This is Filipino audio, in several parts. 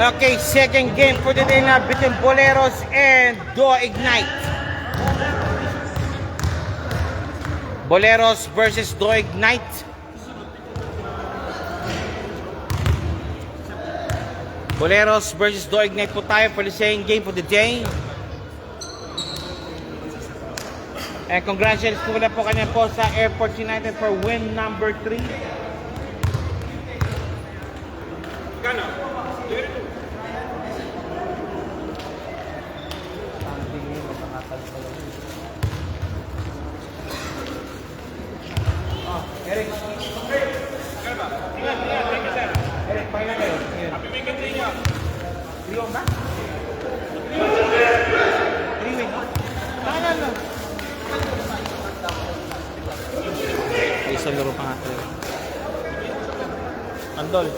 Okay, second game for the day na between Boleros and Do Ignite. Boleros versus Do Ignite. Boleros versus Do Ignite po tayo for the second game for the day. And congratulations po na po kanya po sa Airports United for win number 3. Gano? Eric. Ingat, sir. Eric, pahinga kayo. Happy weekend sa inyo. Rio ba? Three-way, no? Tangan lang. Ay, isang laro pa nga. Andol.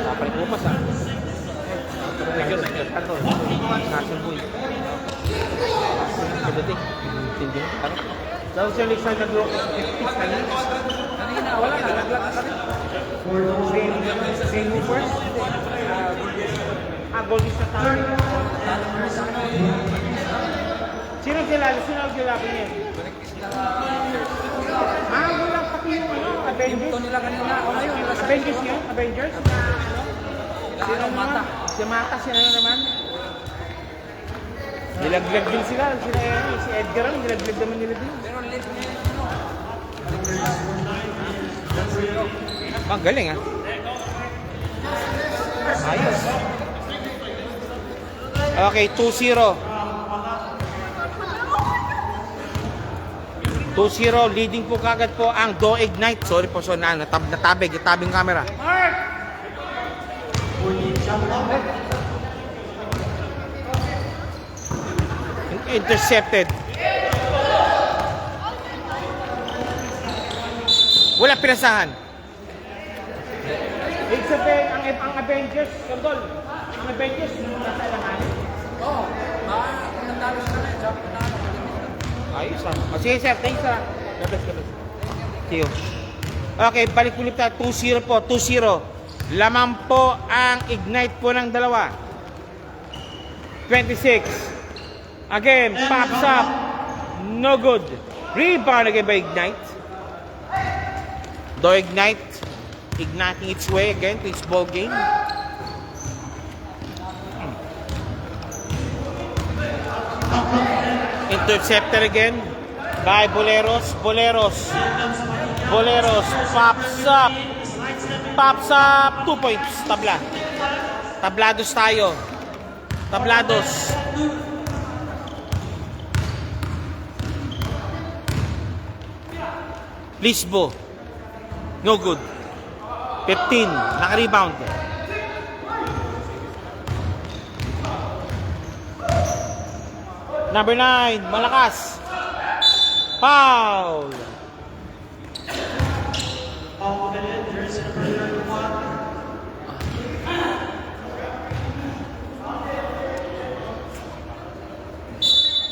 Papalit mo pa sa. Andol. Nasaan po yun? Pagdating. Hindi. Daw siya Lixan nag-look 50s kanina. Wala na. Nag-lock ka rin. Same first. Goldie sa tayo. Sino kilala? Sino ang kilala niya? Wala pati yung Avengers. Ito nila kanina. Avengers yun? Avengers? Sino Mata? Si Mata, sino naman? Nilaglag din sila. Si Edgar ang nilaglag naman nila din. Pero late na yun. Galing ah. Ayos. Okay, 2-0. 2-0, leading po kagad po ang Do Ignite. Sorry po, so natabig camera. Intercepted. Wala pinasahan. Ibig sabihin, ang Avengers, Kandol, ang Avengers, nasa ilangan. Oo. Nandalo siya na yun. Ayos ah. Sige sir, thanks ah. Gabas. See you. Okay, balik ulit tayo. 2-0 po, 2-0. Lamang po ang Ignite po ng dalawa. 26. Again, pops up. No good. Rebound again by Ignite. Do Ignite. Igniting its way again to its ball game. Intercepted again by Boleros. Boleros pops up. 2 points. Tablados tayo. Tablados. Lisbo. No good. 15. Naka-rebound. Number 9. Malakas. Foul.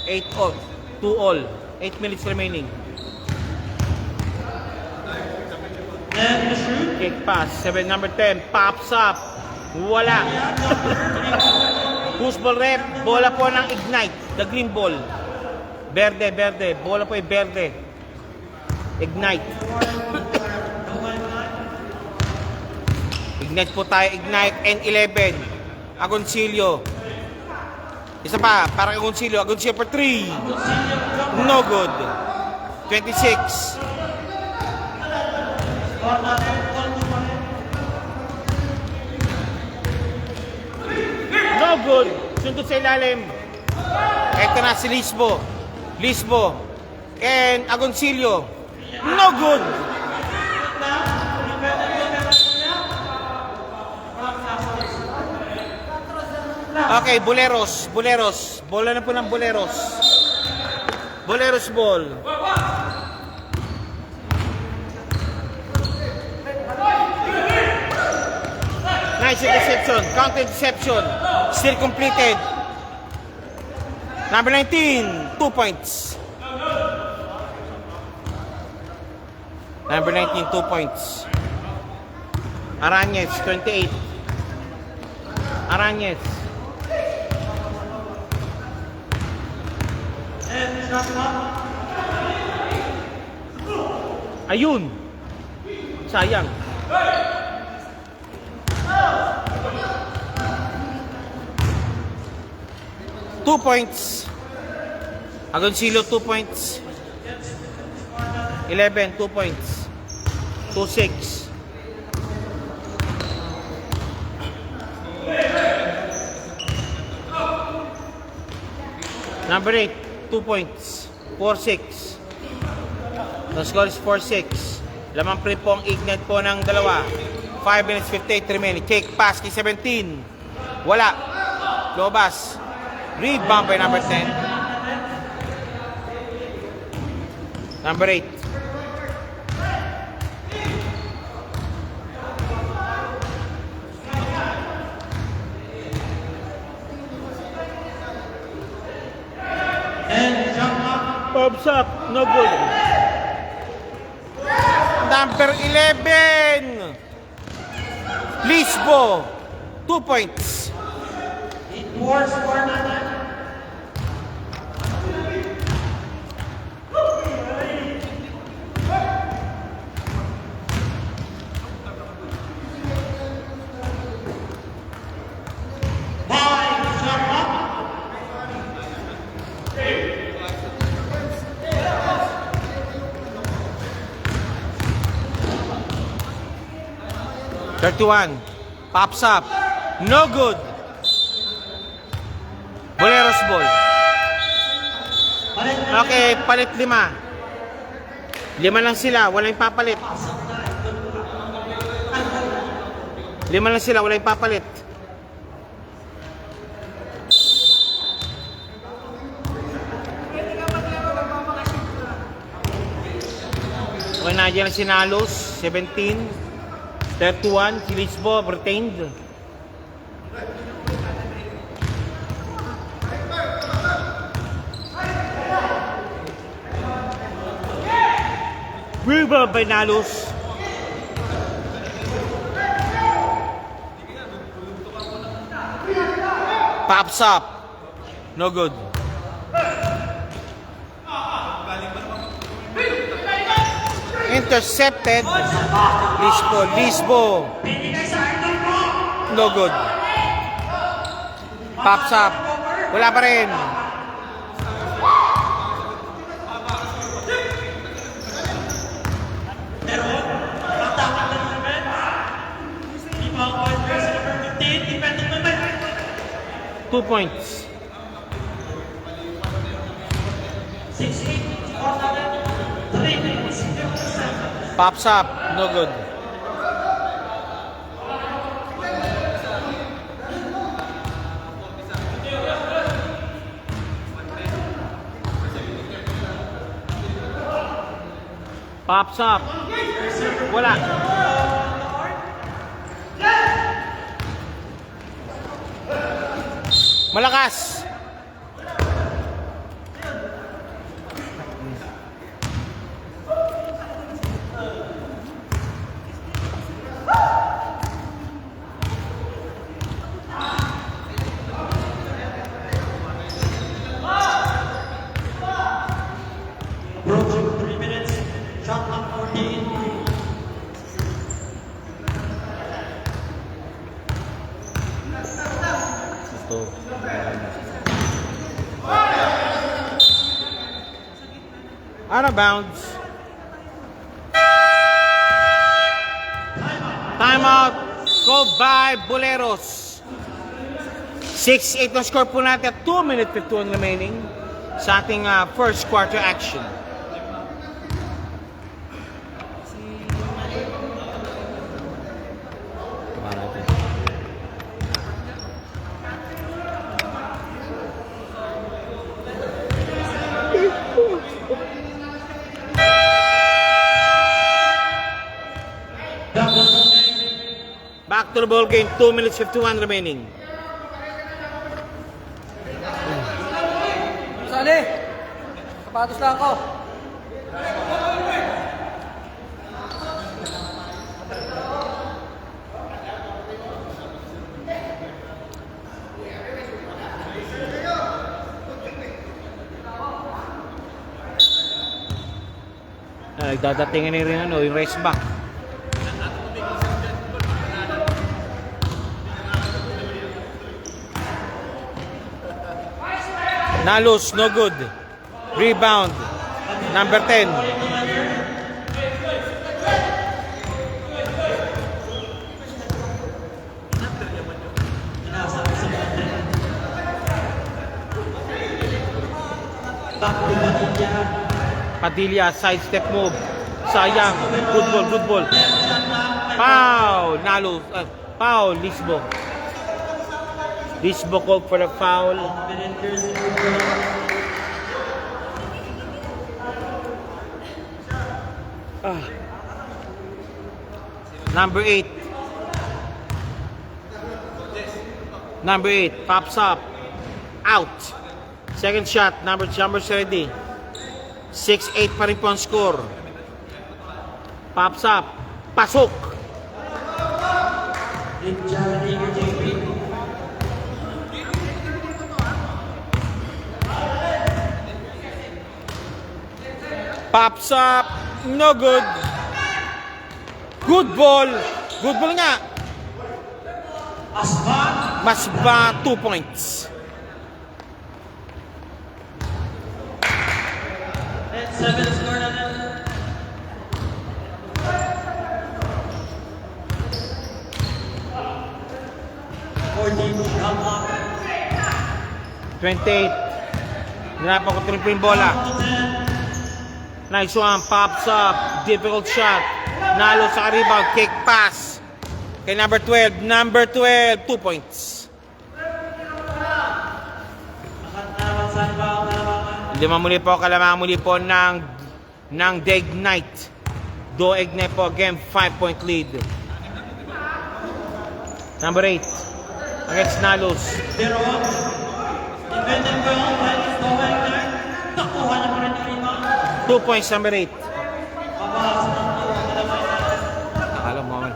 Eight all. 2 all. 8 minutes remaining. Kick pass, number 10, pops up. Wala. Foosball rep, bola po ng Ignite, the green ball. Berde, bola po yung berde. Ignite. Ignite po tayo, Ignite, N11. Agoncillo. Isa pa, para Agoncillo for 3. No good. 26. No good. Sundot sa ilalim. Ito na si Lisbo. And Agoncillo. No good. Okay, Boleros. Bola na po ng Boleros. Boleros ball. Nice interception. Counter interception. Still completed. Number 19. 2 points. Number 19, 2 points. Arañez, 28. Arañez. Ayun. Sayang. Two points. Agoncillo, 2 points. 11, 2 points. 2-6. Number 8, 2 points. 4-6. The score is 4-6. Lamang print po ang Ignite po ng dalawa. 5 minutes 58 remaining. Take pass kay 17. Wala. Lobas. Rebound by number 10. Number 8. Pops up. No good. Number 11. Lisbo. 2 points. Thirty-one. Pops up. No good. Boleros ball. Okay, palit 5. 5 lang sila, walang papalit. 5 lang sila, walang papalit. Okay, nandiyan si Nalos, 17. 31, si Lisbo, retained. Rebound by Nalos. Pops up. No good. Intercepted. Lisbo. No good. Pops up. Wala pa rin. Two points. Pops up, no good. Pops up. Wala. Malakas. Out of bounds. Timeout called by Boleros. 6-8 ang score po natin at 2 minutes 51 remaining sa ating first quarter action. Back to the ball game, 2 minutes 51 remaining. Sali! Sapatos lang ako. Nagdadatingin na rin yung race back. Nalos, no good. Rebound. Number 10. Padilla, side step move. Sayang. Good ball. Foul. Nalos. Foul. Lisbo. Lisbo called for the foul. Number 8. Number 8 pops up. Out. Second shot. Number's ready. 6-8 pa rin po ang score. Pops up. Pasok. Pops up. No good. Good ball. Good ball nga. Masba 2 points. Seven score na lang. 28. Hinapan ko rin po yung bola. Nice one. Pops up. Difficult shot. Nalo sa rebound. Kick pass. Kay number 12. Number 12. 2 points. Lima muli po. Kalamangan muli po ng The Ignite. Do Ignite po. Again, 5-point lead. Number 8. Against Nalos. Pero, dependent ko yung nakuha na pa rin yung rebound. 2 points, number 8. Papahasa ng Akala mo man.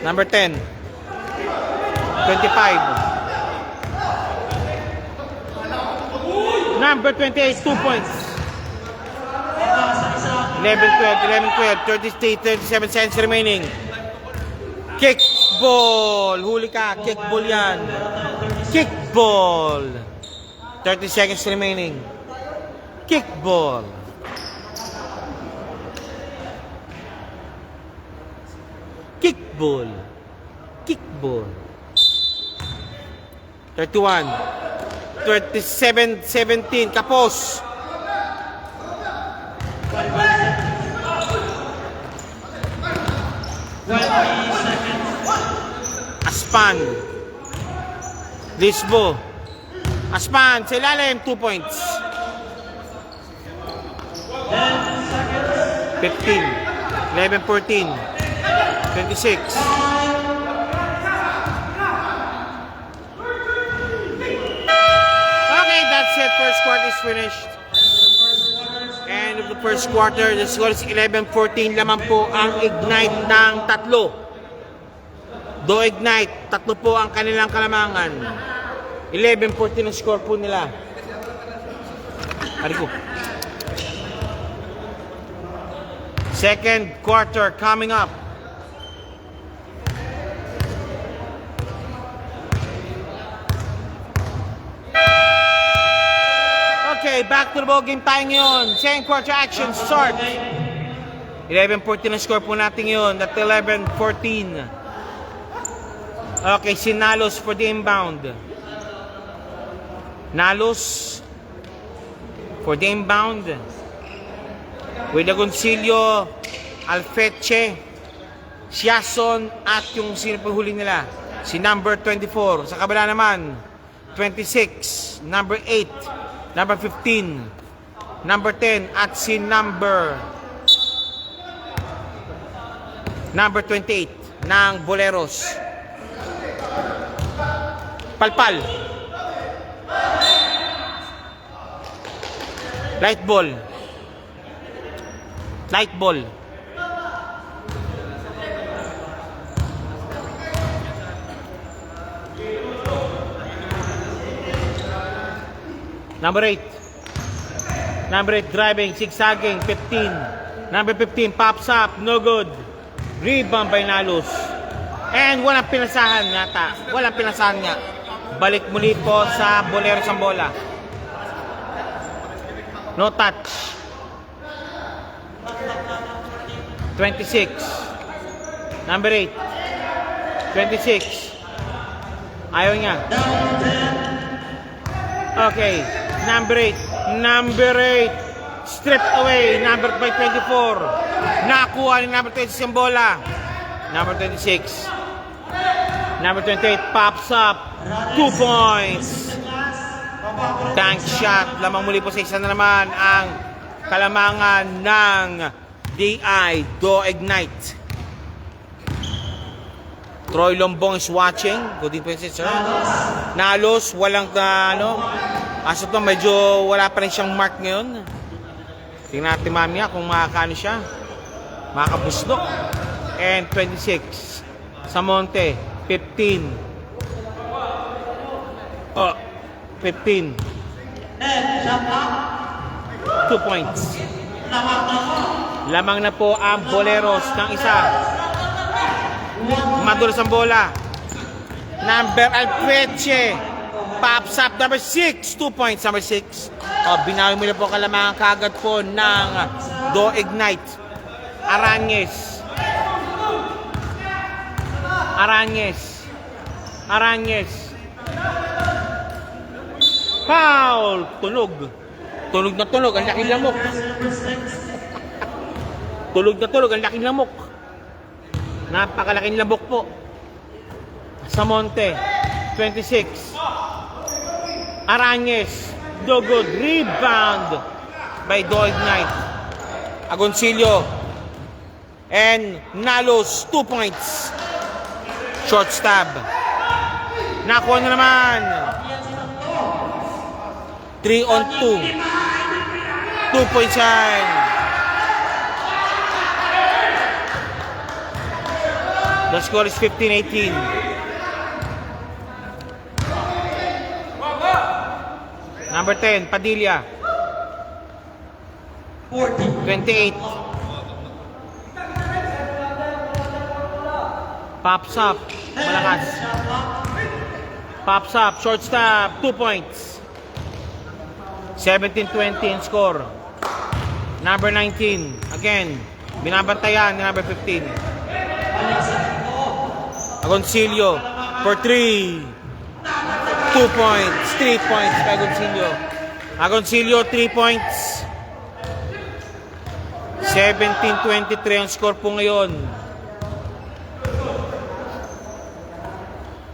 Number 10. 25. Number 28, 2 points. 11-12, 37 seconds remaining. Kickball. Huli ka. Kickball yan. Kickball. 30 seconds remaining. Kickball. Kickball. Kickball. 31. 37-17. Kapos. Aspan. Lisbo. Aspan. Sa ilalim. 2 points. 15. 11-14. 26. Okay, that's it. First quarter is finished. End of the first quarter. The score is 11-14. Laman po ang Ignite ng 3. Do Ignite. 3 po ang kanilang kalamangan. 11-14 ang score po nila. Hariko. Second quarter coming up. Okay, back to the ball game tayo ngayon. Second quarter action start. 11-14 ang score po natin yun. At 11-14. Okay, si Nalos for the inbound. Nalos for the inbound. With Agoncillo, Alfeche, Siason, at yung sino pa huli nila. Si number 24. Sa kabila naman, 26, number 8. Number 15, number 10, at si number 28 ng Boleros. Palpal. Light ball. Light ball. Number 8. Number 8, driving, zigzagging, 15. Number 15, pops up, no good. Rebound by Nalos. And walang pinasahan yata. Walang pinasahan nga. Balik muli po sa Boleros ang bola. No touch. 26. Number 8. 26. Ayaw niya. Okay. Number 8. Number 8. Stripped away. Number 24. Nakuha ni number 26 ang bola. Number 26. Number 28. Pops up. 2 points. Tank shot. Lamang muli po sa isa na naman ang kalamangan ng DI Do Ignite. Troy Lombong is watching. Good evening, sir. Nalos, walang asot na medyo wala pa rin siyang mark ngayon. Tingnan natin mamaya kung makakano siya. Makakabusdok. And 26. Samonte, 15. 15. 2 points. Lamang na po ang Boleros ng isa. Madulas ang bola. Number Alpeche. Pops up. Number 6. 2 points. Number 6. Binawi mo na po kalamangan kagad po ng Do Ignite. Aranjes. Foul. Tunog. Tunog na tunog. Ang laking lamok. Tulog na tulog. Ang laking lamok. Napakalaking lamok po. Samonte. 26. Aranjes. Do good. Rebound by Do Ignite. Agoncillo. And Nalos. 2 points. Short stab. Nakuha na naman. 3 on 2. 2 points yan. The score is 15-18. Number 10, Padilla. 28. Pops up. Malakas. Pops up. Short stop. 2 points. 17-20 in score. Number 19. Again. Binabantayan ni number 15. Agoncillo. For 3. 2 points. 3 points by Agoncillo. Agoncillo, 3 points. 17-23 ang score po ngayon.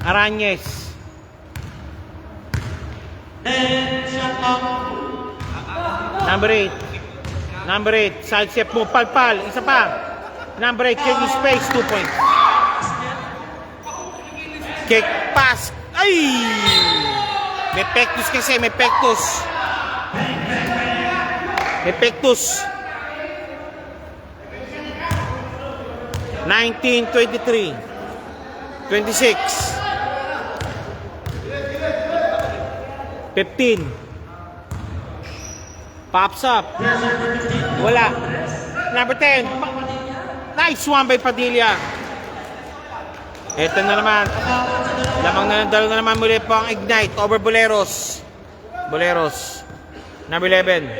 Aranjes. Number 8. Number 8. Side step mo. Palpal. Isa pa. Number 8. Kick space. 2 points. Kick pass. Ay! May pectus kasi. May pectus. May pectus. 19-23. 26. 15. Pops up. Wala. Number 10. Nice one by Padilla. Ito na naman. Lamang na dalo na naman muli po ang Ignite over Boleros. Boleros. Number 11.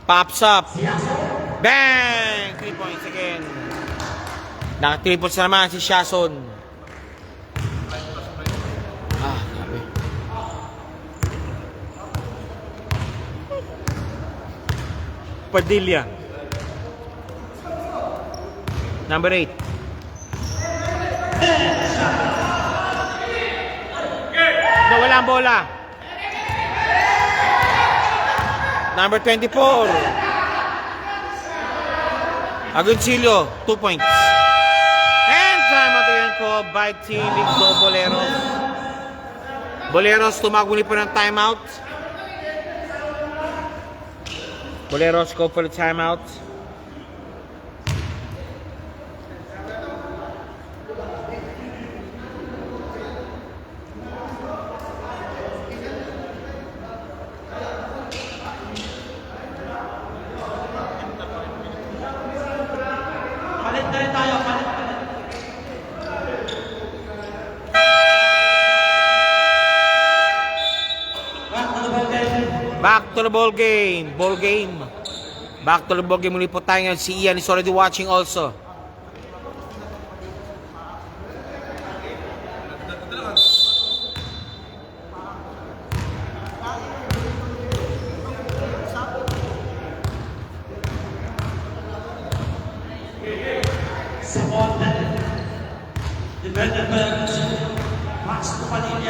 Pops up. Bang! 3 points again. Naka-3 points na naman si Shason. Grabe. Padilla. Number 8. Nawala ang bola. Number 24. Agoncillo, 2 points. And time out again ko by Team Ligdo Boleros. Boleros, tumaguli po ng timeout. Boleros, go for the timeout. Back to the ball game. Back to the ball game. Ball game. Back to the ball game. Muli po tayo ngayon. Si Ian is already watching also.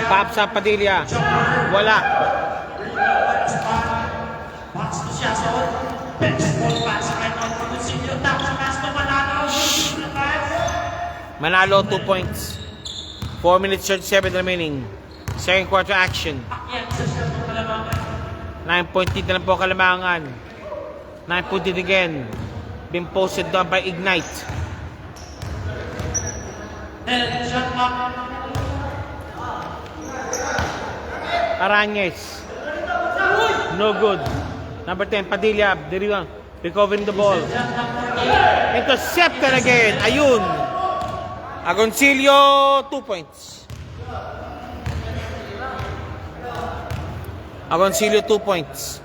Pops up Padilla. Wala. Manalo 2 points. 4 minutes 37 remaining. Second quarter action. 9-point lead na lang po Kalamangan. 9-point lead again. Been posted down by Ignite. Aranez. No good. Number 10, Padilla. Recovering the ball. Intercepted again. Ayun. Agoncillo, 2 points. Agoncillo, 2 points.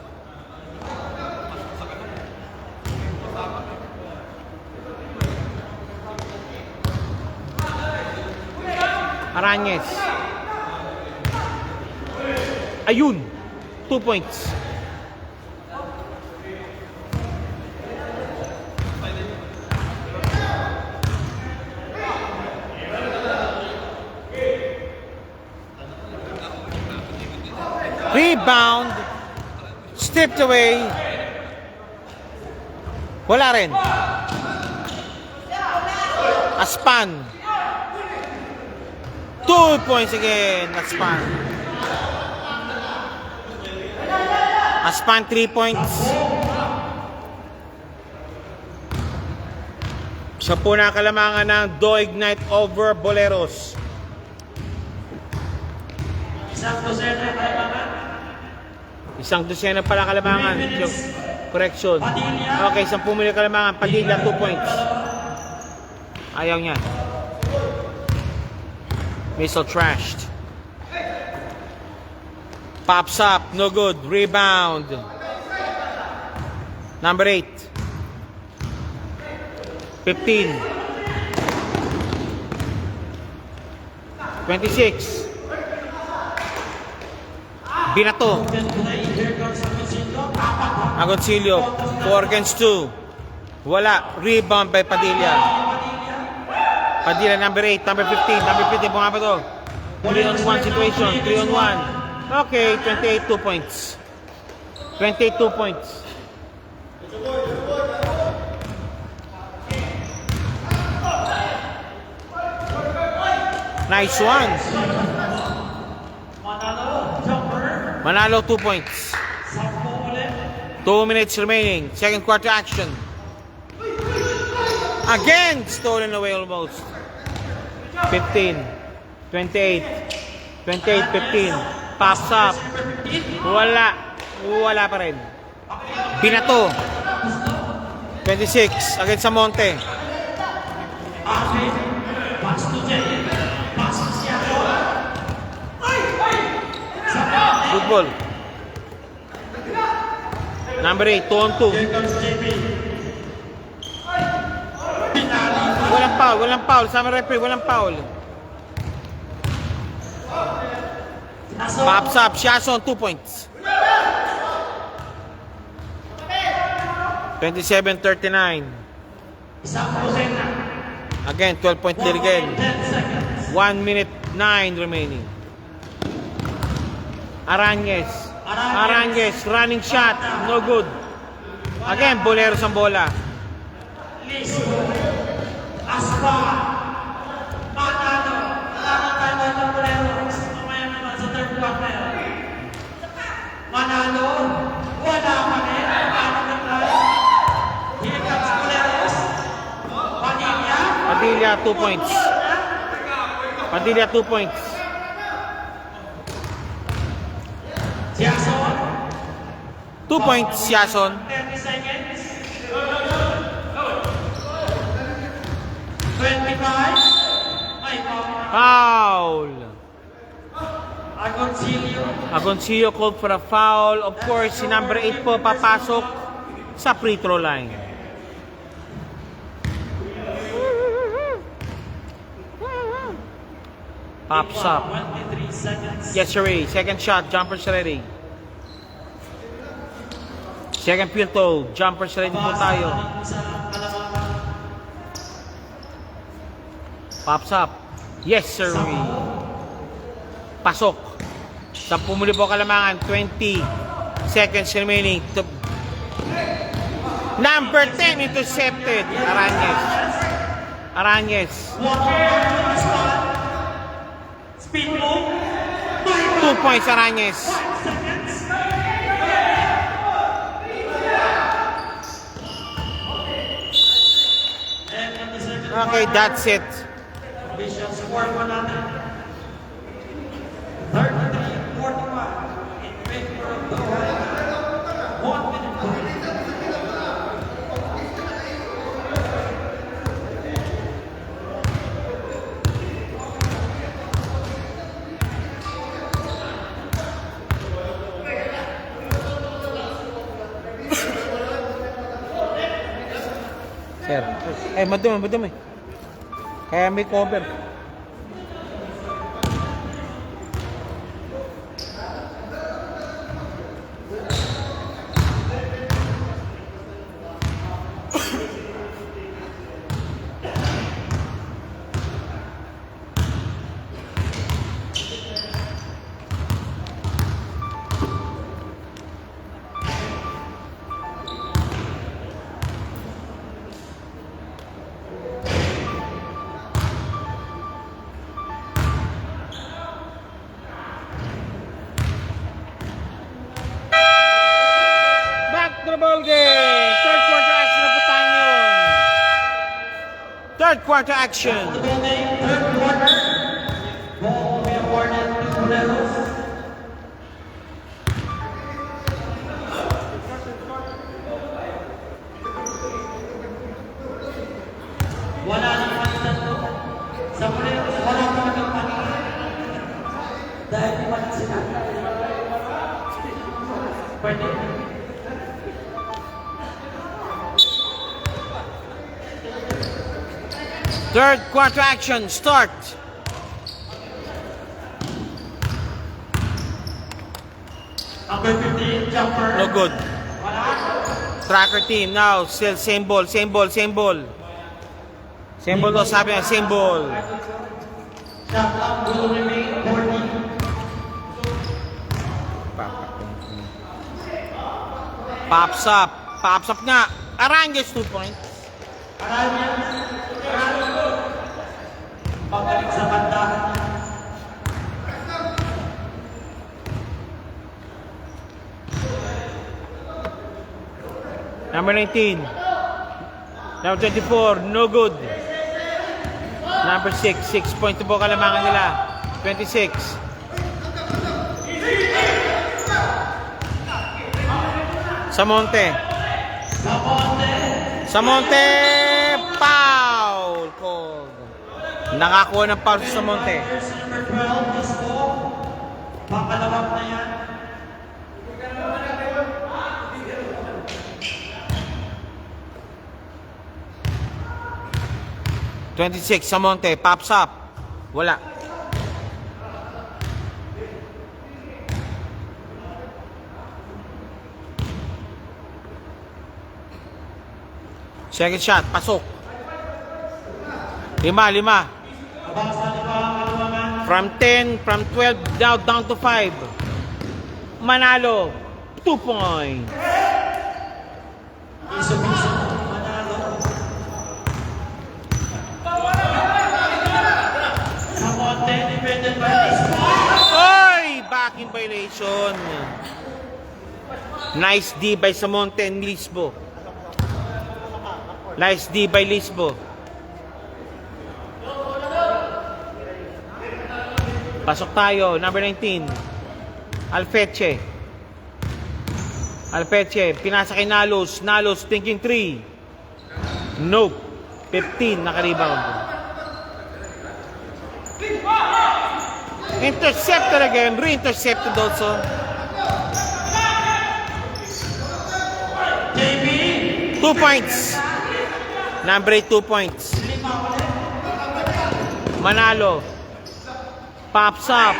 Aranez. Ayun. 2 points. Rebound. Stripped away. Wala rin. Aspan. 2 points again. Aspan. Aspan 3 points. Siya po na Kalamangan ng Do Ignite over Boleros. Isang dosena pala Kalamangan. Correction. Okay, 10 minute Kalamangan. Padilla 2 points. Ayaw niya. Missile trashed. Pops up, no good. Rebound. Number 8. 15. 26. Binato. Agoncillo. 4 against 2. Wala. Rebound by Padilla. Padilla number 8, number 15. Number 15, bunga pa to. 3-on-1 situation. 3-on-1. Okay, 28, 2 points. 28, 2 points. Nice one. Manalo 2 points. 2 minutes remaining. Second quarter action. Again, stolen away almost. 15, 28, 28, 15. Pops up. Wala. Wala pa rin. Binato. 26 against Samonte. Good ball. Number 8, 2-on-2. Walang foul, walang foul. Sama referee, walang foul. Pops up, Siason, 2 points. 27-39. Again, 12-point lead again. 1 minute 9 remaining. Aranez. Aranez, running shot, no good. Again, Boleros ang bola. Aspa. Manalo. Manalo ng Boleros. Mamaya naman sa third quarter. Manalo. Wala pa rin. Manalo ng Here comes Boleros. Padilla. Padilla, 2 points. Padilla, 2 points. Siason. 2 points, Siason. 30 seconds. 25. Ay, Foul. Agoncillo. Agoncillo called for a foul. Of course, si number 8 po papasok sa free throw line. Pops up. 23 seconds. Yes, sir. Second shot. Jumper's ready. Second field goal. Jumper's ready po tayo. Sa kalamangan. Pops up. Yes, sir. Pasok. 10 muli po kalamangan. 20 seconds remaining. Number 10 intercepted. Aranez. Speed move. 2 points Aranez. Seconds. And in the second Okay, quarter, that's it. official score po natin. 33-41 in favor of the Warriors. 1 minute po. Sir. Madumi. Kaya may cover. Back to the ball game. Third quarter action na po tayo ngayon. Third quarter action. The ball game, third quarter. Ball will be awarded to Morelos. Wala nang palitan to. Sa Morelos, wala talagang palitan. Dahil di man sila. Pwede. Third quarter action. Start. Number 15, jumper. No good. Wala. Tracker team now. Still same ball. Same ball to sabi niya. Same ball. Shot clock will remain 40. Pops up. Pops up nga. Arangues 2 points. Pagdating sa banda. Number 19. Number 24. No good. Number 6. 6 points po kalamangan nila. 26. Samonte. Samonte. Foul. Called. Nakakuha ng foul sa Samonte. Jersey number 12, plus 4. Pakalawak na yan. $26 Samonte. Pops up. Wala. Second shot. Pasok. 5. Abang sa liba ang kalumangan. From 10, from 12, down to 5. Manalo. 2 points. Piso-piso. Manalo. Samonte, defended by Lisboa. Oy! Back in violation. Nice D by Samonte and Lisbo. Nice D by Lisbo. Pasok tayo. Number 19. Alfeche. Pinasa kay Nalos. Nalos thinking 3. Nope. 15 nakarebound. Intercepted again. Re-intercepted also. JB. 2 points. Number 8, 2 points. Manalo. Pops up.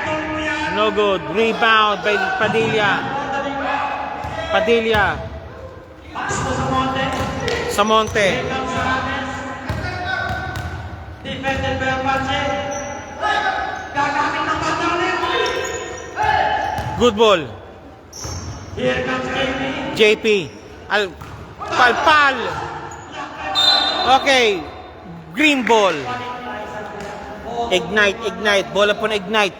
No good. Rebound by Padilla. Padilla. Pass mo sa Monte. Samonte. Here comes Hernandez. Defended by Apache. Gagamit ng pantalo. Good ball. Here comes JB. JP. Palpal. Okay. Green ball. Ignite, ignite. Bola po na ignite.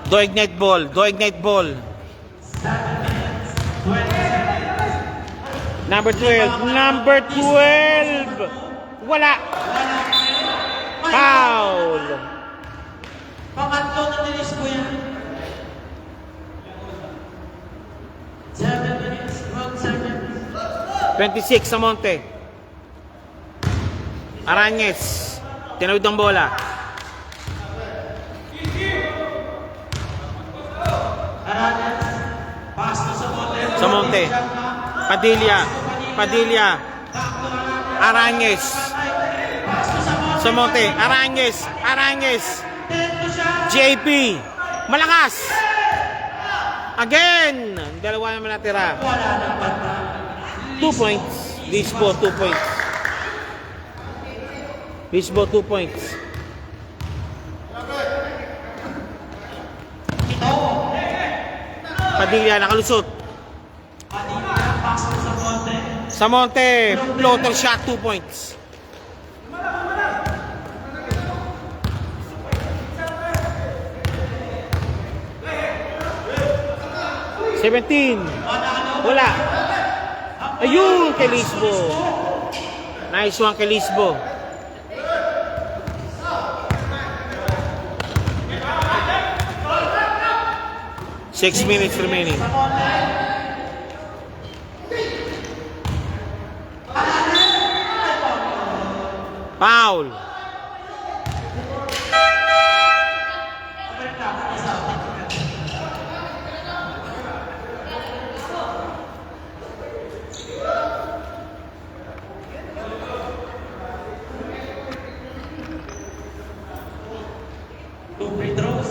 Do ignite ball. Do ignite ball. Number 12. Number 12. Wala. Foul. Pangatlo na nilis ko yan. 7 minutes, 12 seconds. 26 sa Monte. Aranez. Tinawid ang bola. Hernandez. Pass mo sa Monte. Sa Monte. Padilla. Padilla. Aranez. Sa Monte. Aranez. Aranez. JP. Malakas. Again. Dalawa naman natira. 2 points. Lisbo, 2 points. Lisbo, 2 points. Padilla, nakalusot. Pass mo sa Monte. Sa Monte, floater shot, 2 points. $17. Wala. Ayun, kay Lisbo. Nice one kay Lisbo. Six minutes remaining. Foul. Two free throws.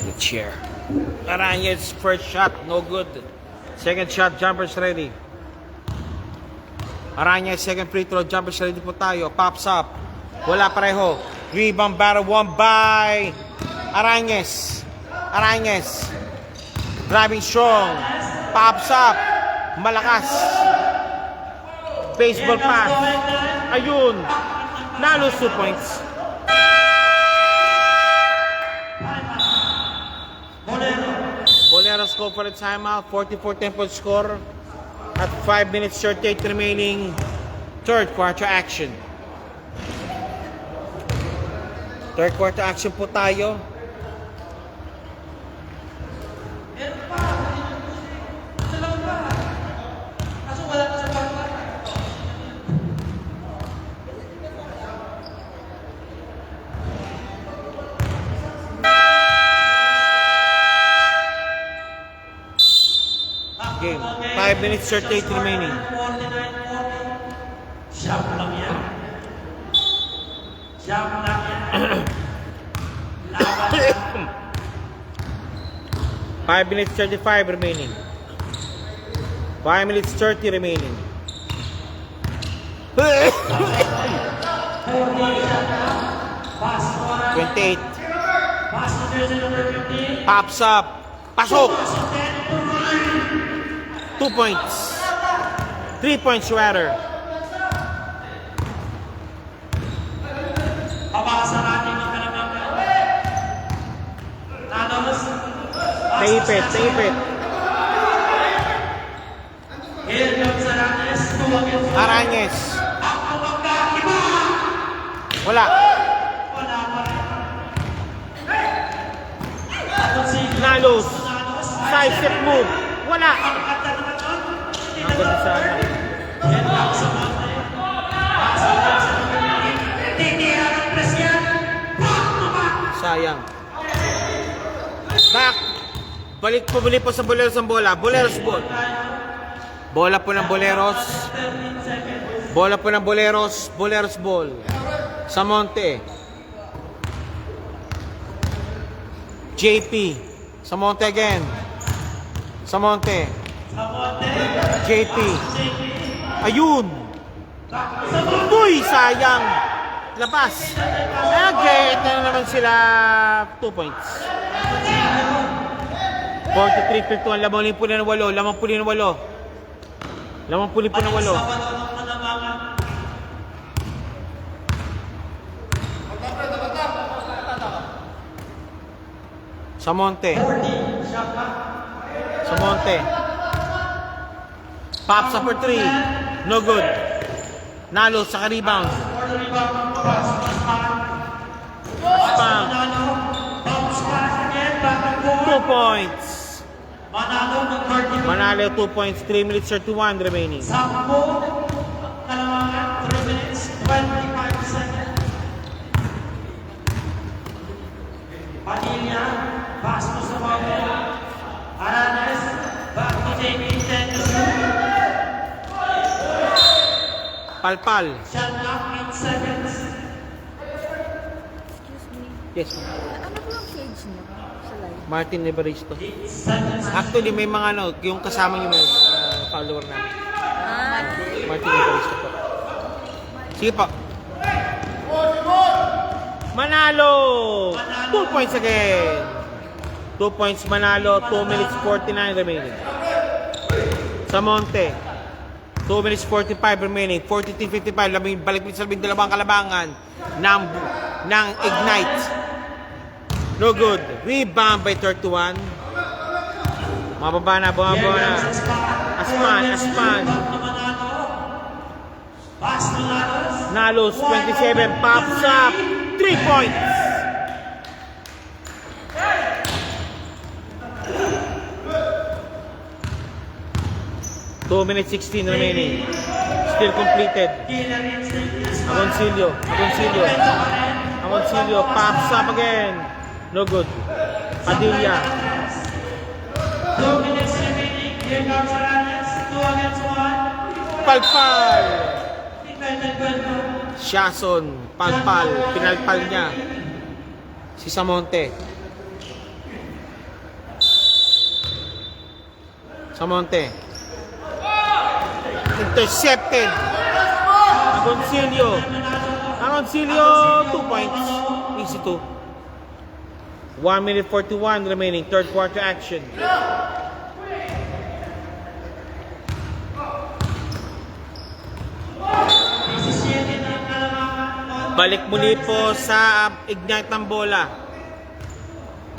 The chair. Aranez, first shot, no good. Second shot, jumpers ready. Aranez, second free throw, jumpers ready po tayo. Pops up. Wala pareho. Rebound battle won by Aranez. Aranez. Driving strong. Pops up. Malakas. Baseball pass. Ayun. Nalos 2 points. Boleros go for a timeout. 44-10 point score. At 5 minutes 38 remaining. Third quarter action. Third quarter action po tayo. Kaso wala ka sa bangka. Game. 5 minutes 38 remaining. 49-40. Shot lang yan. Shot lang yan. 5 minutes 35 remaining. 5 minutes 30 remaining. 28. Pass to jersey number 15. Pops up. Pasok. 2 points. 3 points rather. Pabasa natin ang kalamangan. Nanos. Taipit, taipit. Here comes Hernandez. Aranez. Ang kumangga. Iba. Wala. Wala pa rin. Tapos si Nalos. Side step move. Wala. Ang ganda sana. Yan lang sa Monte. Pasok lang sa number 15. Titira ng press yan. Back to back. Sayang. Back. Pabalik po sa Boleros ang bola. Boleros ball. Bola po ng Boleros. 13 seconds. Bola po ng Boleros. Boleros ball. Samonte. JP. Samonte again. Samonte. Sa Monte. JP. JP. Ayun. Sa Monte. Uy, sayang. Labas. Okay, ito na naman sila 2 points. 43-51. Lamang po na ng 8. Lamang po na ng 8. Lamang po na ng 8. Sa walo ng kalamangan. Samonte. 40. Shot clock. Samonte. Pops up for 3. No good. Nalo sa rebound. For the rebound. Pass. Spam. Manalo. Bounce pass again. Back and 2 forth. points. Manalo ng 30. Manalo 2 points. 3 minutes 31 remaining. Sampo. Kalamangan. 3 minutes. 25 seconds. Padilla. Pass mo sa Monte. Aranes. Back to JP. 10 to shoot. Palpal. Shot clock 8 seconds. Excuse me. Yes. Ano po ang page niyo sa live? Martin Evaristo. 8 seconds. Actually, may mga yung kasama niyo may follower namin. Martin Evaristo po. Sige po. Manalo! 2 points again. 2 points Manalo. 2 minutes 49 remaining. Samonte. 2 minutes 45 remaining. 43-55. Balik sa 12 kalabangan ng Ignite. No good. Rebound by 31. Mababa na, bumaba na. Aspan. Pass to Lalos. Nalos, 27. Pops up. 3 points. Two minutes 16 remaining. Still completed. Agoncillo. Pops up again. No good. Padilla. 2 minutes remaining. Here comes Aranes. 2 against 1. Palpal. Defended well. Shason. Palpal. Pinalpal niya. Si Samonte. Intercepted. Agoncillo. 2 points. Easy 2. 1 minute 41 remaining. Third quarter action. Balik muli po sa Ignite ng bola.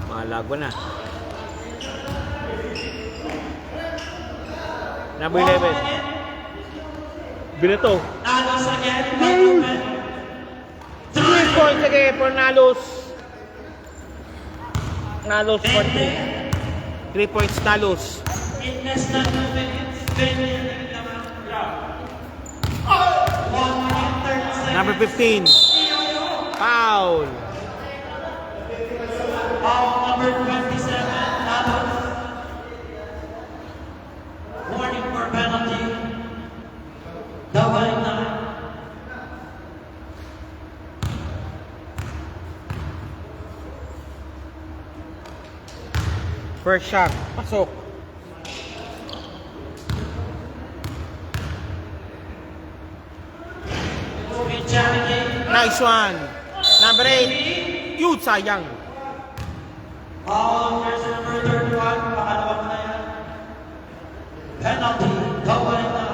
Malago na. Number 11. Binato. Nalos again. 3 points again for Nalos. Nalos for 3. 3 points Nalos. In less than 2 minutes. 20 naman. 1 minute 30 seconds. Number 15. Foul. Foul number 27. Nalos. Warning for penalty. Double na. First shot. Pasok. Nice one. Number 8. Cute, sayang. Foul jersey number 31. Pakalawa mo na yan. Penalty. Double na.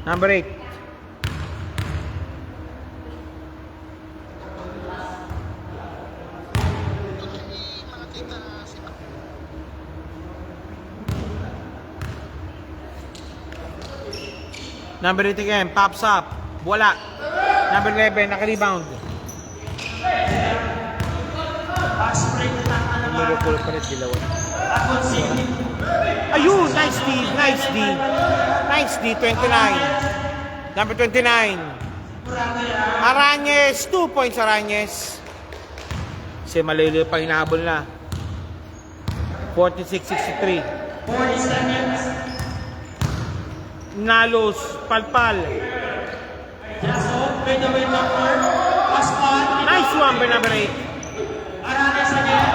Number 8. Number 8 again, pops up. Wala. Number 11, naka-rebound. Pass break na naman. Numero 4 pa rin, dilawan. Agoncillo. Ayun, nice D, nice D. Nice D, 29. Number 29. Arañez, 2 points Arañez. Kasi maliliw pa hinahabol na. 46-63. 40 seconds. Nalos, Palpal. Jason, fade away number. Osman. Nice one by number 8. Aranes again.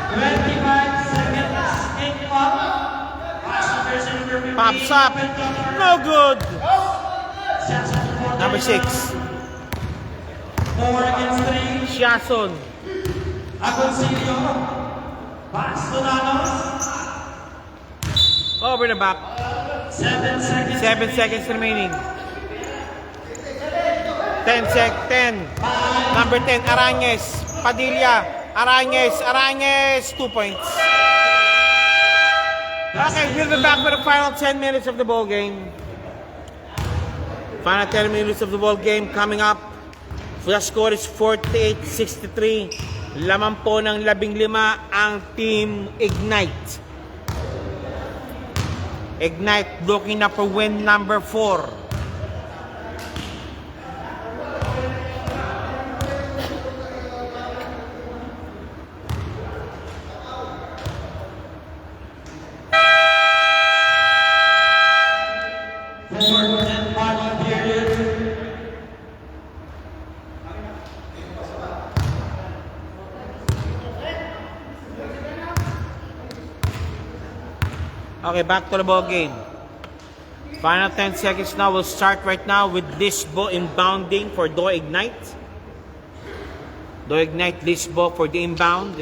25 seconds. Take up. Pops up. No good. Number 6. 4 against 3. Shiason. Agoncillo. Pass to Nanos. Over the back. 7 seconds. 7 seconds remaining. 10. Number 10, Arañez. Padilla. Arañez, 2 points. Okay, we'll be back for the final 10 minutes of the ball game. Final 10 minutes of the ball game coming up. The score is 48-63. Laman po ng 15 ang Team Ignite. Ignite looking up for win number 4. Okay, back to the ball game. Final 10 seconds now. We'll start right now with Lisbo inbounding for Do Ignite. Do Ignite, Lisbo for the inbound.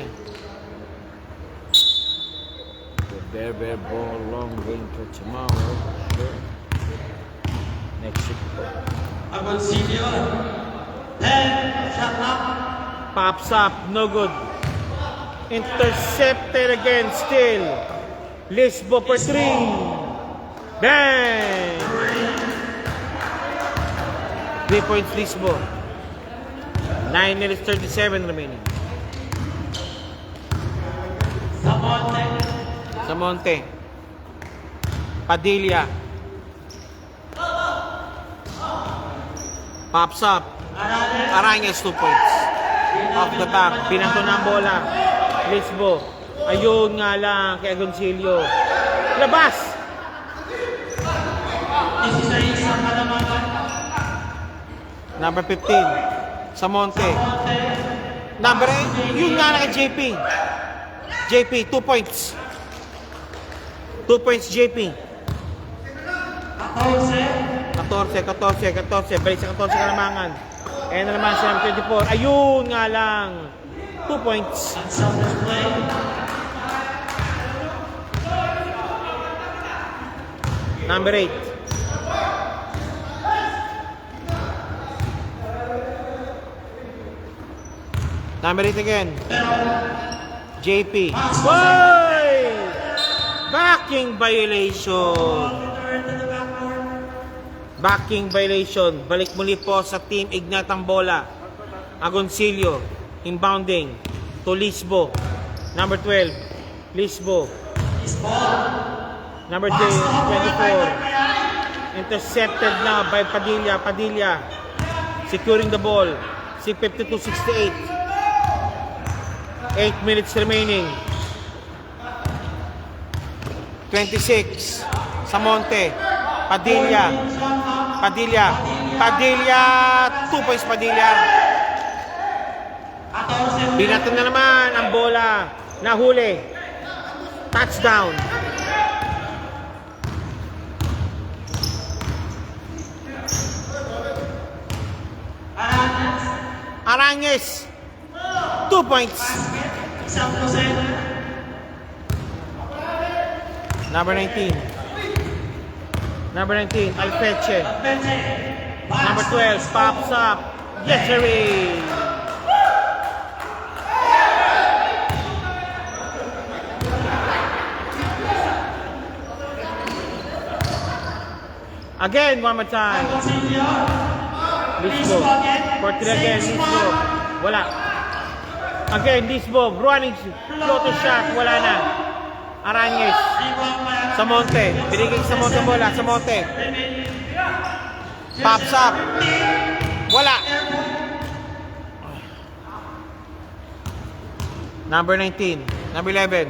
The bare ball, long range for tomorrow. Sure. Next week. Agoncillo. 10. Shot up. Pops up, no good. Intercepted again, still. Lisbo for 3. Bang! 3 points Lisbo. 9 minutes 37 remaining. Samonte. Padilla. Pops up. Arañez 2 points. Off the back. Pinato na ang bola. Lisbo. Ayun nga lang kay Agoncillo. Labas! 16 ang kalamanan. Number 15. Samonte. Number 8. Yun nga lang kay JP. JP, 2 points. 2 points JP. 14. Balik sa 14 kalamangan. Ayan na naman siya ng 24. Ayun nga lang. 2 points. Number 8. Number 8 again. JP. Boy! Backing violation. Backing violation. Balik muli po sa Team Ignite ang bola. Agoncillo. Inbounding. To Lisbo. Number 12. Lisbo. Number 24. Intercepted now by Padilla. Padilla. Securing the ball. 52-68. 8 minutes remaining. 26. Samonte. Padilla. 2 points Padilla. Binato na naman ang bola. Nahuli. Touchdown. Arañez. 2 points. Number 19. Alfeche. Number 12. Pops up. Yes, sirree. Again, one more time. Lisbo. For 3 again, Lisbo. Wala. Again, Lisbo, running floater shot, wala na. Aranjes, sa Monte, binigay sa Monte bola, sa Monte. Pops up, wala. Number 19, number 11.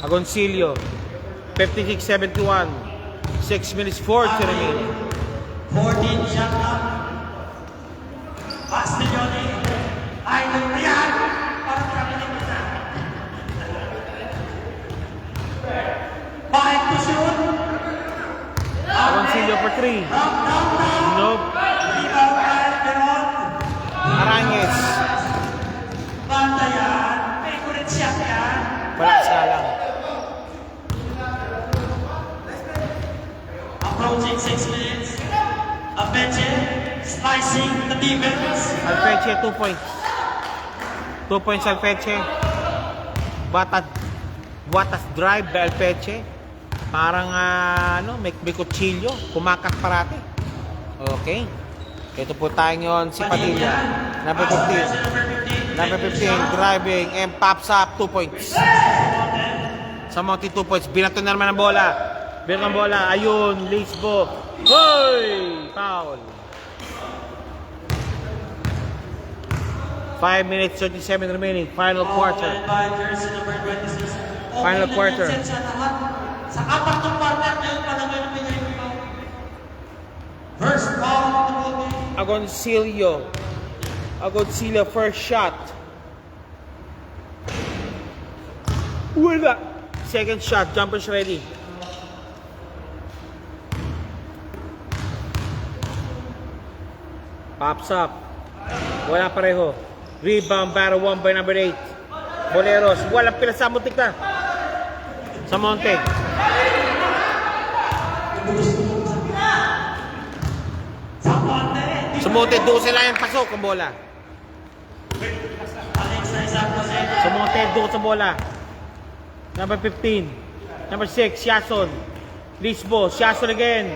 Agoncillo, 56-71, 6 minutes 4 to remain. 14 shot up. Castiglione. Idol na yan. Parang kabiling isa. Back to shoot. Agoncillo for 3. Nope. Rebound by Peron. Aranjes, Banda yan. May kulit shot yan. wala sa lang. Approaching 6 minutes. Apeche slicing the defense. Alpeche, 2 points. 2 points Alpeche. Buatas drive by Alpeche. Parang may kutsilyo. Kumakat parati. Okay. Ito po tayo ngayon si Padilla. Number 15. Number 15, driving and pops up, 2 points. Sa Monte, 2 points. Binato na naman ang bola. Binato ang bola. Ayun, Lisbo. Hoy! Foul. 5 minutes, 37 remaining. Final quarter. Final quarter. Sa apat ng partner, ngayon pa naman ang bigay mo. First foul of the ball game. Agoncillo, first shot. Wala. Second shot, jumpers ready. Pops up. Wala pareho. Rebound, battle 1 by number 8. Boleros, walang pinasamutik na. Sa Monte. Sa Monte, 12 lang yung pasok ang bola. Sa Monte, 12 sa bola. Number 15. Number 6, Siason. Lisbo, Siason again.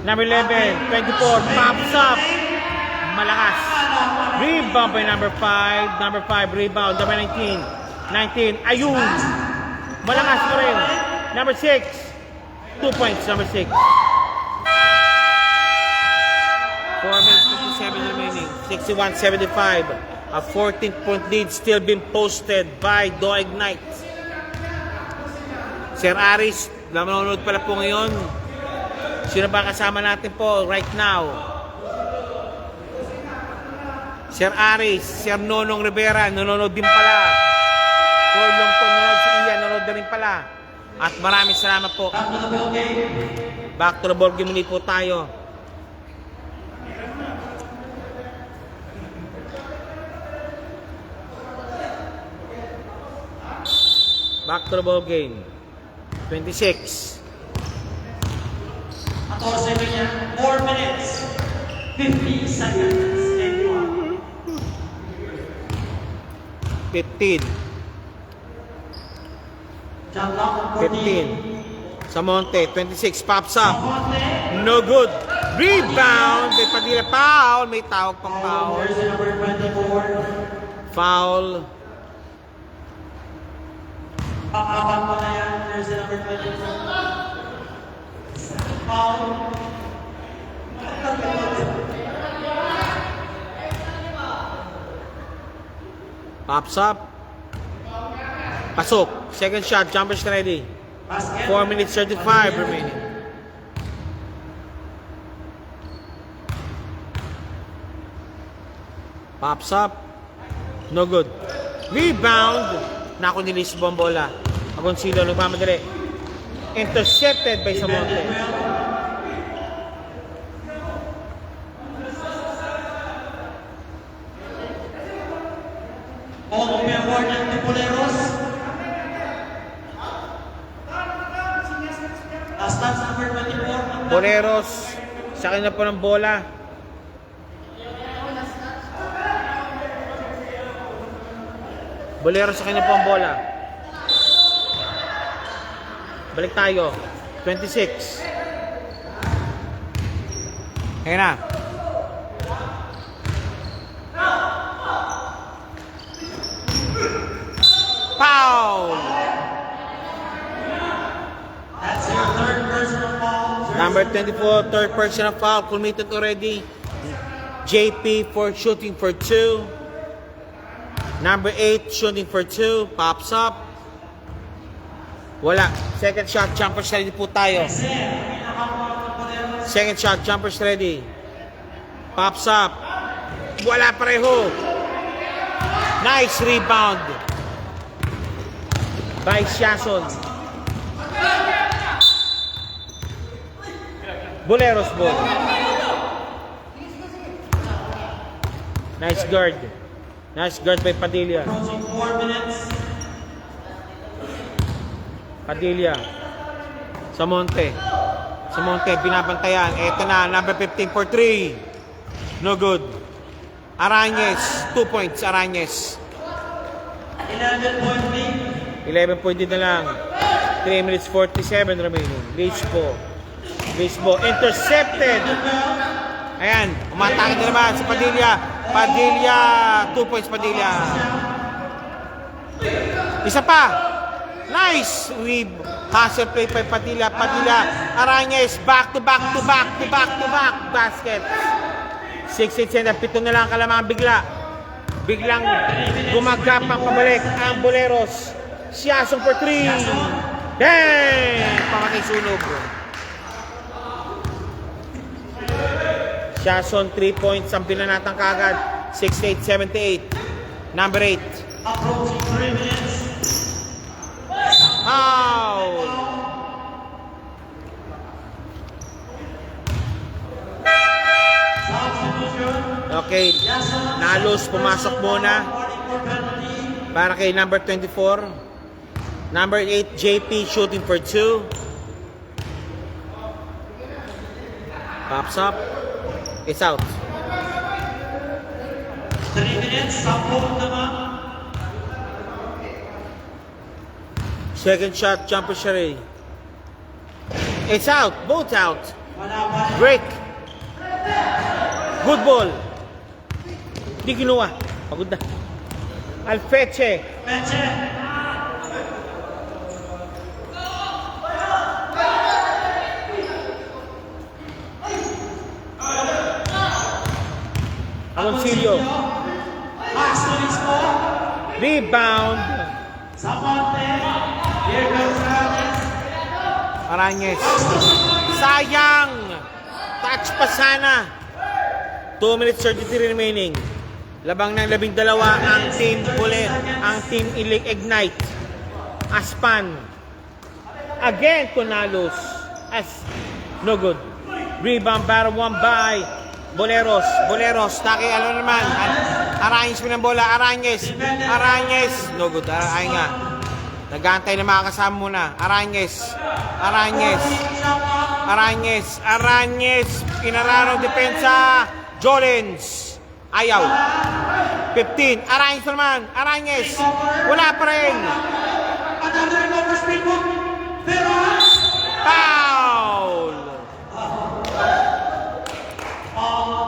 Number 11, 24, pops up. Malakas. Rebound by number 5. Number 5, rebound. Number 19. 19, ayun. Malakas pa rin. Number 6. 2 points, number 6. 4 minutes, 57 remaining. 61-75. A 14-point lead still being posted by Do Ignite. Sir Aris, nanonood pala po ngayon. Sino ba kasama natin po right now? Sir Aris, Sir Nonong Rivera, nanonood din pala. Paul Longtong, nanonood si Ian, nanonood na rin pala. At maraming salamat po. Back to the ball game ulit po tayo. Back to the ball game. 26. 14 ganyan. 4 minutes. 50 seconds. 15. 15. Sa Monte, 26. Pops up. No good. Rebound. May Padilla foul. May tawag pang foul. Foul. Pang-apat pa na yan. Jersey number 24. Foul. Pops up. Pasok. Second shot. Jumpers ready. 4 minutes 35 remaining. Pops up. No good. Rebound. Naku ni Lisbo ang bola. Agoncillo nagmamadali. Intercepted by Samonte. All will be awarded to Boleros. Last dance number 24. Boleros. Sa kanya po ng bola. Boleros sa kanya po ang bola. Balik tayo. 26. Ayan na. Number 24, third personal foul, committed already. JP for shooting for 2. Number 8, shooting for 2. Pops up. Wala. Second shot, jumpers ready po tayo. Second shot, jumpers ready. Pops up. Wala pareho. Nice rebound by Siason. Boleros ball. Nice guard. Nice guard by Padilla. Approaching 4 minutes. Padilla. Sa Monte. Sa Monte, binabantayan. Eto na, number 15 for 3. No good. Arañez, 2 points, Arañez. 11-point lead. 11 point din na lang. 3 minutes 47 remaining. Lispo. Lispo, intercepted. Ayan, umatake na naman sa Padilla. Padilla, 2 points Padilla. Isa pa. Nice weave. Hustle play by Padilla. Padilla, Arañez, back to back to back to back to back. Basket. 6-8 7 na lang kalamangan bigla. Biglang gumagapang pabalik ang Boleros. Siasong for 3. Dang! Pamatay sunog. Siason 3 points. Ang pinanatang kagad. 6-8, 7-8. Number 8. Approaching 3 minutes. Foul! Substitution. Okay. Nalos, pumasok muna. 44 penalty. Para kay number 24. Number 8, JP shooting for 2. Pops up. It's out. 3 minutes. 10 naman. Second shot, jumper Sherry. It's out. Both out. Wala pa. Break. Good ball. Di kinuha. Pagod na. Alfeche. Meche. Agoncillo. Max Turismo. Rebound. Samonte. Here comes Ramos. Arañez. Sayang. Touch pa sana. 2 minutes 33 remaining. Labang ng 12 ang team Bullet, ang team Ignite. Aspan. Again, Conalos. As no good. Rebound battle 1 by Boleros. Boleros. Taki, ano naman? Arañez mo ng bola. Arañez. Arañez. No good. Ay nga. Nag-aantay na mga kasama muna. Arañez. Arañez. Arañez. Arañez. Pinararo depensa. Jolens. Ayaw. 15. Arañez naman. Arañez. Wala pa rin. Another recover speed move. Pero Foul.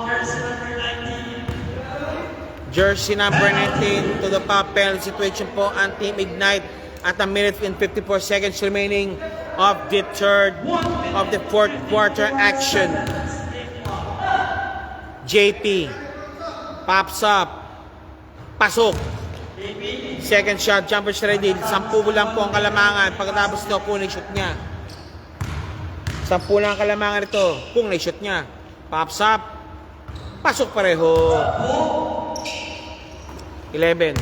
jersey number 19. Jersey number 19 to the foul penalty situation po ang Team Ignite at a minute and 54 seconds remaining of the fourth quarter action. JP pops up. Pasok. Second shot, jumpers ready. 10 lang po ang kalamangan. Pagkatapos ito, kung na-shoot niya. 10 lang ang kalamangan ito. Kung na-shoot niya. Pops up. Pasok pareho. 11.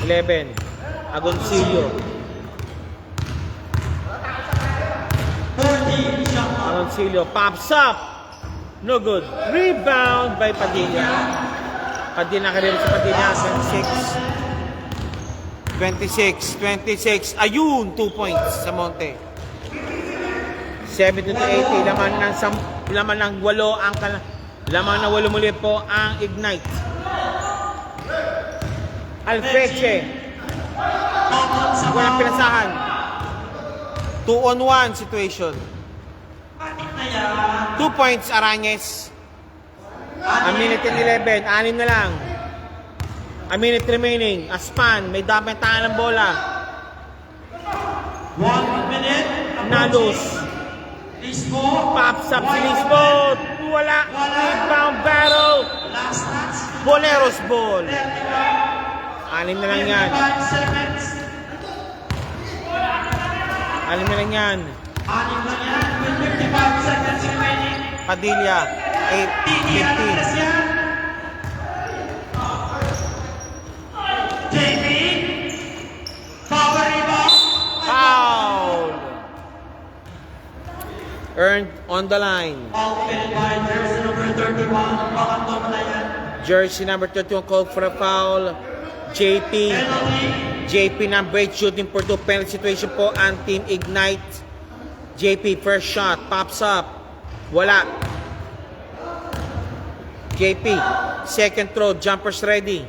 11. Agoncillo. 40. Shot clock. Agoncillo. Pops up. No good. Rebound by Padilla. Padilla nakalimutan sa Padilla. 26. Ayun, 2 points sa Monte. 70 to 80. Laman ng 8 ang laman ng 8 muli po ang Ignite. Alfeche. Walang pinasahan. 2-on-1 situation. 2 points, Arañez. A minute and 11. 6 na lang. A minute remaining. Aspan. May daming tangan ng bola. 1 minute. Nalos. Lisbo. Pops up si Lisbo. Wala. Rebound battle. Last match. Boleros ball. 6 na lang yan. 55 seconds. 6 na lang yan. 6 lang yan. With 55 seconds remaining. Padilla. Titi Alvarez 8-15. yan. JP. Power rebound. Foul. Earned on the line. All committed by jersey number 31. Bakantong na yan. Jersey number 31 called for a foul. JP. Penalty. JP number 8 shooting for 2 penalty situation po ang Team Ignite. JP first shot. Pops up. Wala. JP. Second throw. Jumpers ready.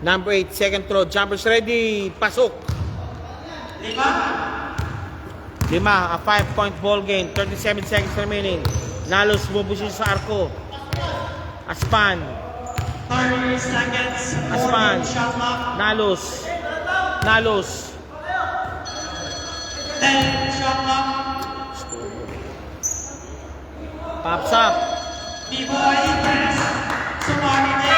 Number 8. Second throw. Jumpers ready. Pasok. 5. 5. A 5-point ball game. 37 seconds remaining. Nalos bubusisi sa arko. Aspan. 30 seconds. Aspan. 14 shot clock. Nalos. Nalos. 10 shot clock. Pops up. B-boy press. Sumari din.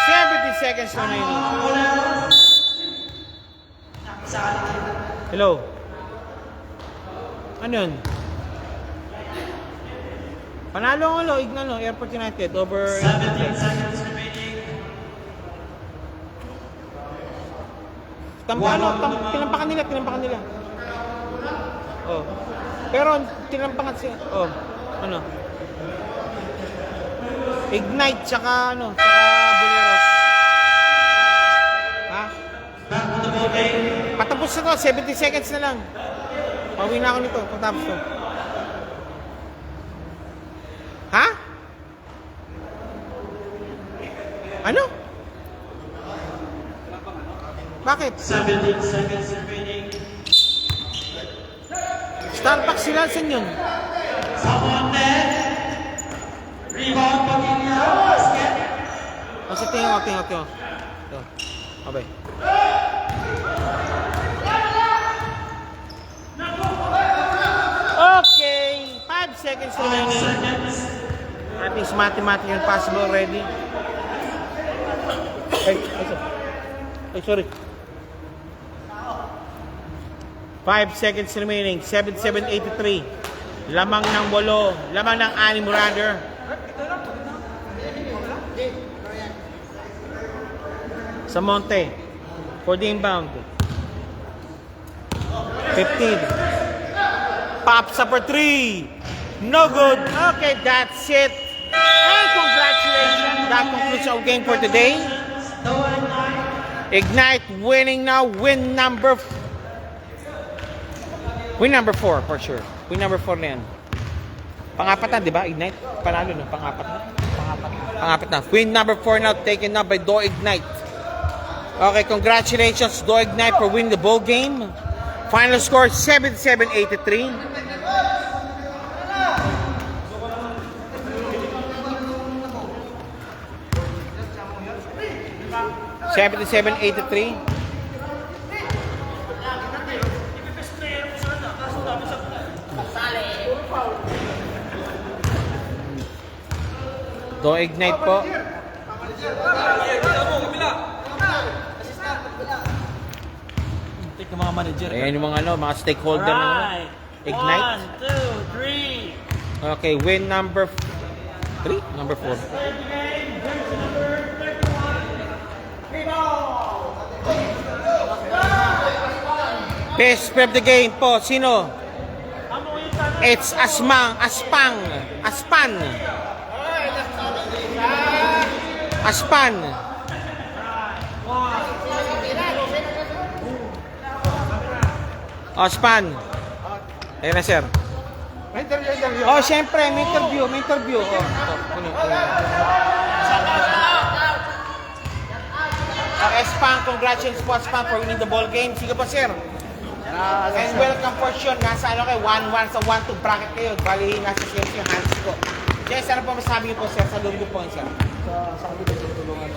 70 seconds remaining. Boleros. Nakasali din. Hello. Ano yun? Panalo ang Ignalo, Airport United over 17 seconds remaining. tinampakan nila. Oh. Pero tinampakan siya. Oh. Ano? Ignite tsaka Boleros. Ha? Back to the ball game. Patapos na to, 70 seconds na lang. Pauwi na ako nito, patapos to. Ha? Ano? Bakit? 17 seconds remaining. Starbucks sila, saan yun? Samonte. Rebound Padilla. Basket. Kasi tingin ko. Ito. Okay. Okay. 5 seconds 5 remaining. seconds. At least mathematical possible already. Sorry. 5 seconds remaining. 7-7-83. Lamang ng 8. Lamang ng 6 rather. Samonte. For the inbound. 15. Pops up for 3. No good. Okay, that's it. And congratulations. That concludes our game for today. Ignite winning now. Win number 4 for sure. Win number 4 na yan. Pangapat na, di ba? Ignite. Panalo no? Pangapat na. Win number 4 now. Taken up by Do Ignite. Okay, congratulations Do Ignite for winning the ball game. Final score 77-83. 77-83. Do Ignite po. Take mga manager. Ayan yung mga stakeholder ng Ignite. 1, 2, 3. Okay, win number 3? Number 4. Best player of the game po, sino? It's Aspan. Aspan. Ayan na, sir. Oh, syempre, may interview. Oh, kuno. Aspan, congratulations po Aspan for winning the ball game. Sige po, sir. And welcome po siya. Nasa 1-1 sa 1-2 bracket kayo. Bali, nasa sales yung hands ko. Sir, ano po masabi niyo po, sir? Sa loob ko po, sir. Sa kapit, tulungan.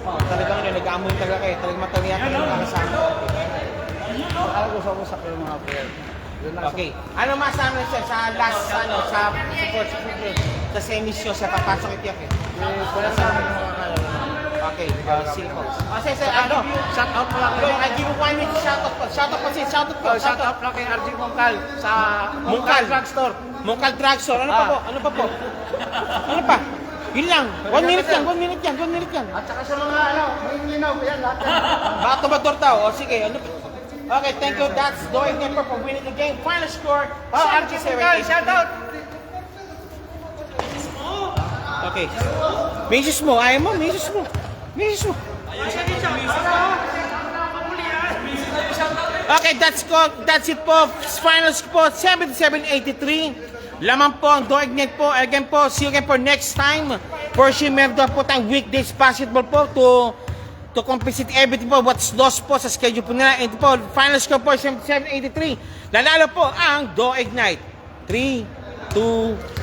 Talagang yun, nag-aamoy talaga kayo. Talagang matalihan ka ng mga kasama. Ako gusto-usap yung mga player. Yun lang. Okay. Ano masasabi niyo sir, sa last, sa semis nyo, sa papasok itiyak eh? Wala sa amin yung mga kaya. Okay, sige po. Sir, ano? Shout out pala Yo, I give you 1 minute shout out po. Shout out po, sir. Shout out po. Shout out pala kay RG Mongkal sa Mongkal. Drugstore. Mongkal Drugstore. Ano pa po? Ano pa po? Ano pa? Yun lang. 1 minute yan. 1 minute yan. 1 minute yan. At saka sa mga may linaw, yan lahat yan. Bato ba daw? O sige. Ano pa? Okay, thank you. That's Doig Network for winning the game. Final score, RG Mongkal, shout out! Okay. Misis mo. Ayaw mo. Misis mo. Misis mo. Okay, that's it po. Final score, 77-83. Laman po ang Doignet po. Again po, see you again for next time. For sure, meron daw po tayong weekdays basketball po to compensate everything po what's lost po sa schedule po nila. And po, final score po, 77-83. Nanalo po ang Doignite. 3, 2,